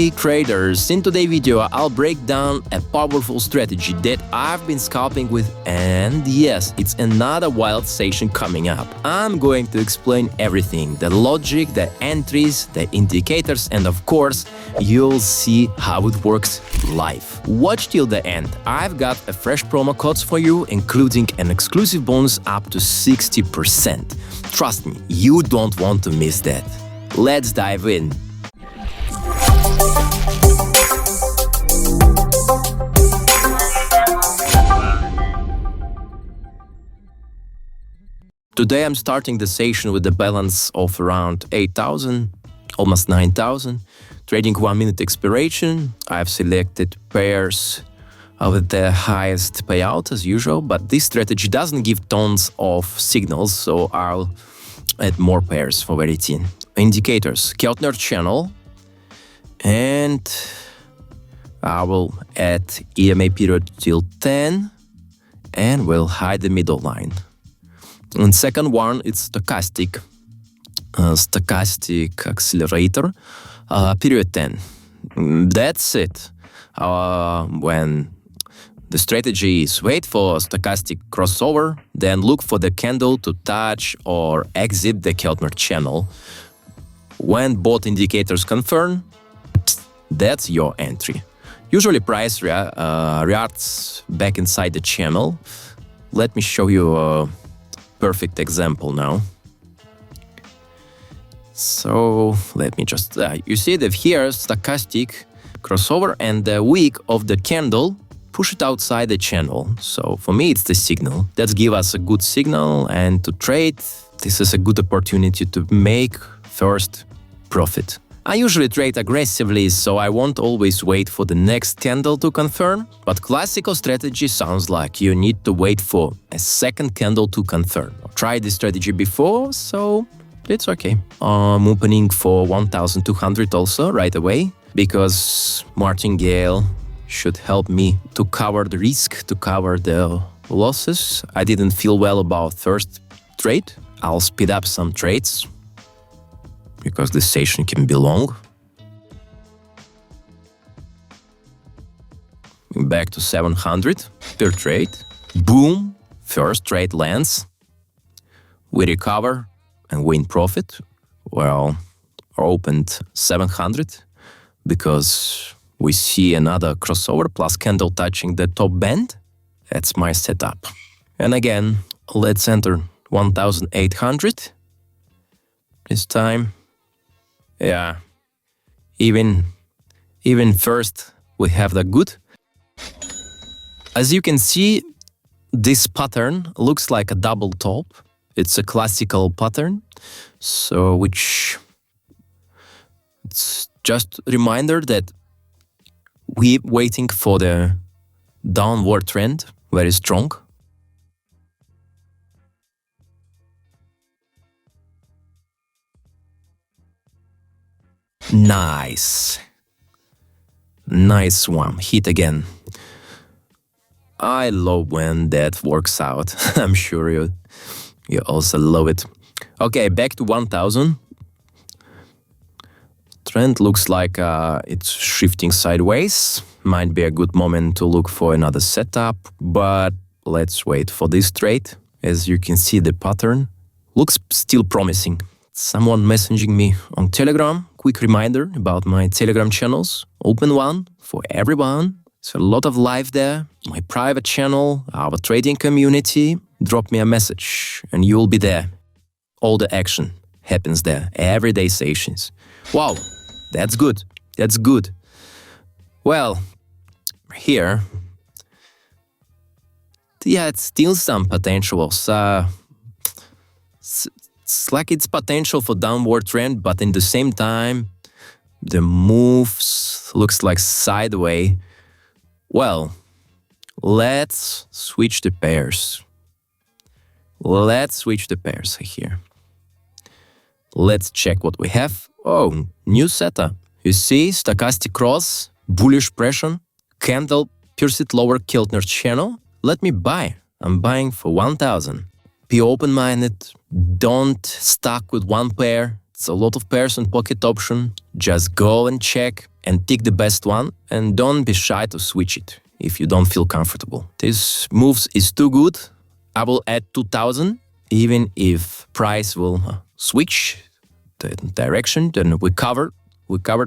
Hey traders, in today's video I'll break down a powerful strategy that I've been scalping with, and yes, it's another wild session coming up. I'm going to explain everything, the logic, the entries, the indicators, and of course you'll see how it works live. Watch till the end. I've got a fresh promo codes for you, including an exclusive bonus up to 60%. Trust me, you don't want to miss that. Let's dive in. Today I'm starting the session with a balance of around 8,000, almost 9,000, trading 1 minute expiration. I've selected pairs with the highest payout as usual, but this strategy doesn't give tons of signals, so I'll add more pairs for variety. Indicators, Keltner channel, and I will add EMA period till 10 and we'll hide the middle line. And second one, it's stochastic accelerator, period 10. That's it. When the strategy is wait for stochastic crossover, then look for the candle to touch or exit the Keltner channel. When both indicators confirm, that's your entry. Usually price reacts back inside the channel. Let me show you a perfect example now. So let me just, you see that here stochastic crossover and the wick of the candle push it outside the channel. So for me it's the signal. That gives us a good signal, and to trade this is a good opportunity to make first profit. I usually trade aggressively, so I won't always wait for the next candle to confirm, but classical strategy sounds like you need to wait for a second candle to confirm. I tried this strategy before, so it's okay. I'm opening for 1,200 also right away, because martingale should help me to cover the risk, to cover the losses. I didn't feel well about first trade. I'll speed up some trades, because this session can be long. Back to 700 per trade. Boom! First trade lands. We recover and win profit. Well, opened 700 because we see another crossover plus candle touching the top band. That's my setup. And again, let's enter 1,800 this time. Yeah, even first we have the good. As you can see, this pattern looks like a double top. It's a classical pattern, so it's just a reminder that we're waiting for the downward trend, very strong. Nice one, hit again. I love when that works out. I'm sure you also love it. Okay, back to 1,000. Trend looks like it's shifting sideways. Might be a good moment to look for another setup, but let's wait for this trade. As you can see, the pattern looks still promising. Someone messaging me on Telegram. Quick reminder about my Telegram channels. Open one for everyone. It's a lot of live there. My private channel, our trading community. Drop me a message and you'll be there. All the action happens there. Everyday sessions. Wow, that's good. That's good. Well, here, yeah, it's still some potential. It's like it's potential for downward trend, but in the same time, the moves looks like sideways. Well, let's switch the pairs. Let's switch the pairs here. Let's check what we have. Oh, new setup. You see, stochastic cross, bullish pressure, candle pierced lower Keltner channel. Let me buy. I'm buying for 1,000. Be open-minded, don't stuck with one pair. It's a lot of pairs on pocket option. Just go and check and pick the best one, and don't be shy to switch it if you don't feel comfortable. This moves is too good. I will add 2,000, even if price will switch the direction. Then we covered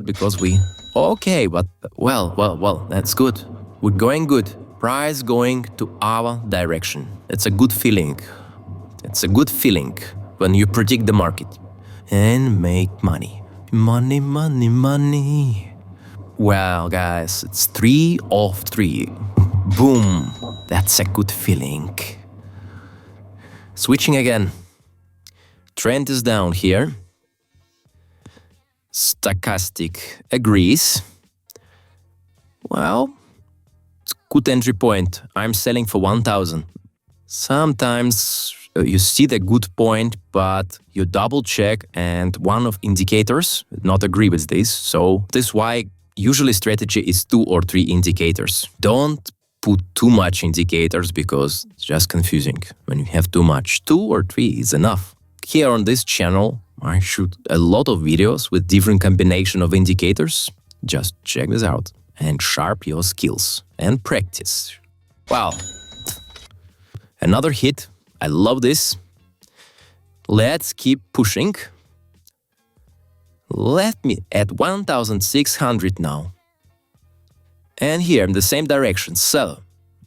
because we okay, but well, that's good. We're going good. Price going to our direction. It's a good feeling. It's a good feeling when you predict the market and make money. Money, money, money. Well, guys, it's 3 of 3. Boom. That's a good feeling. Switching again. Trend is down here. Stochastic agrees. Well, it's good entry point. I'm selling for 1,000. Sometimes you see the good point, but you double check and one of indicators not agree with this. So this is why usually strategy is 2 or 3 indicators. Don't put too much indicators because it's just confusing. When you have too much, 2 or 3 is enough. Here on this channel, I shoot a lot of videos with different combination of indicators. Just check this out and sharpen your skills and practice. Wow. Another hit. I love this. Let's keep pushing. Let me at 1,600 now. And here in the same direction. So,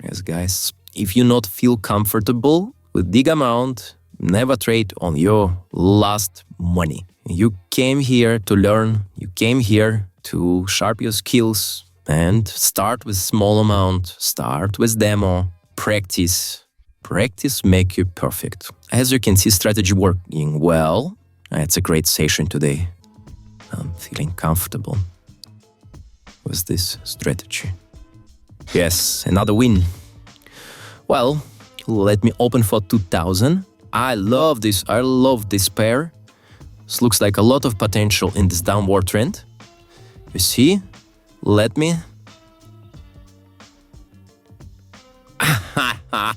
yes guys, if you not feel comfortable with big amount, never trade on your last money. You came here to learn, you came here to sharpen your skills and start with small amount, start with demo, practice. Practice make you perfect. As you can see, strategy working well. It's a great session today. I'm feeling comfortable with this strategy. Yes, another win. Well, let me open for 2,000. I love this pair. This looks like a lot of potential in this downward trend. You see? Let me...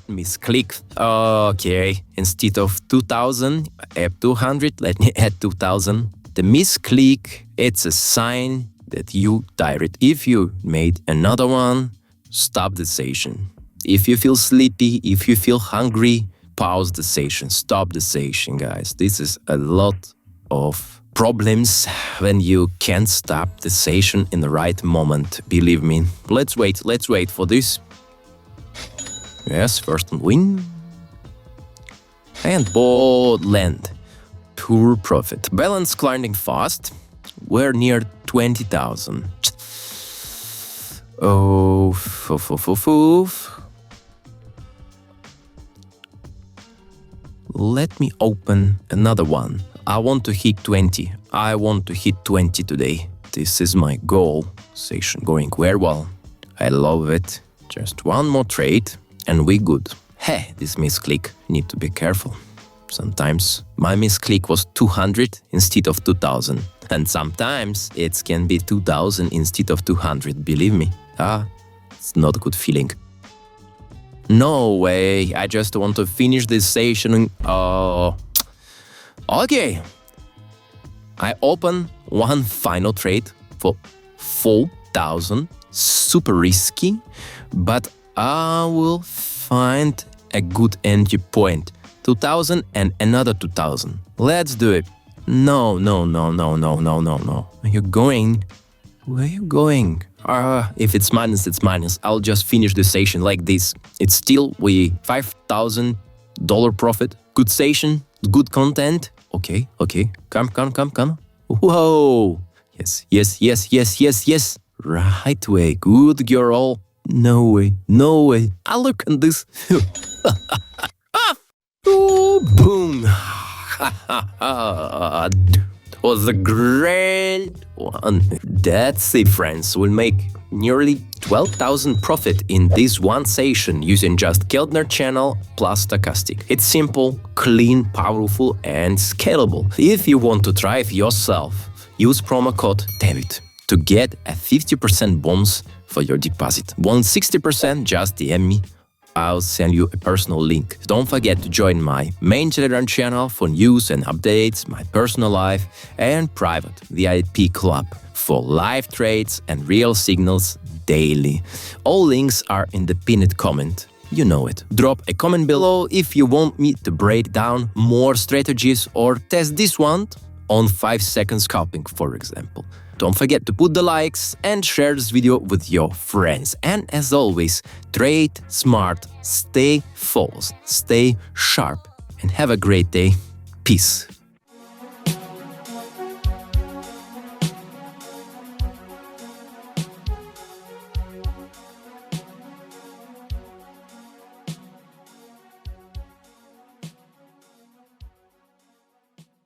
misclick. Okay, instead of 2,000, add 200, let me add 2,000. The misclick, it's a sign that you tired. If you made another one, stop the session. If you feel sleepy, if you feel hungry, pause the session, stop the session, guys. This is a lot of problems when you can't stop the session in the right moment, believe me. Let's wait for this. Yes, first win. And bold land. Pure profit. Balance climbing fast. We're near 20,000. Oh, Let me open another one. I want to hit 20. I want to hit 20 today. This is my goal. Session going very well. I love it. Just one more trade and we good. Hey, this misclick. Need to be careful. Sometimes my misclick was 200 instead of 2,000. And sometimes it can be 2,000 instead of 200, believe me. It's not a good feeling. No way, I just want to finish this session. Okay. I open one final trade for 4,000. Super risky, but I will find a good entry point. 2,000 and another 2,000. Let's do it. No. You're going. Where are you going? If it's minus, it's minus. I'll just finish the session like this. It's still $5,000 profit. Good session, good content. Okay. Come. Whoa. Yes. Right way. Good girl. No way. I look at this. Boom. Was a great one. That's it, friends. We'll make nearly 12,000 profit in this one session using just Keltner channel plus stochastic. It's simple, clean, powerful and scalable. If you want to try it yourself, use promo code Dawit to get a 50% bonus for your deposit. Want 60%? Just DM me. I'll send you a personal link. Don't forget to join my main Telegram channel for news and updates, my personal life and private VIP club. for live trades and real signals daily. All links are in the pinned comment. You know it. Drop a comment below if you want me to break down more strategies or test this one on 5-second scalping, for example. Don't forget to put the likes and share this video with your friends. And as always, trade smart, stay focused, stay sharp, and have a great day. Peace.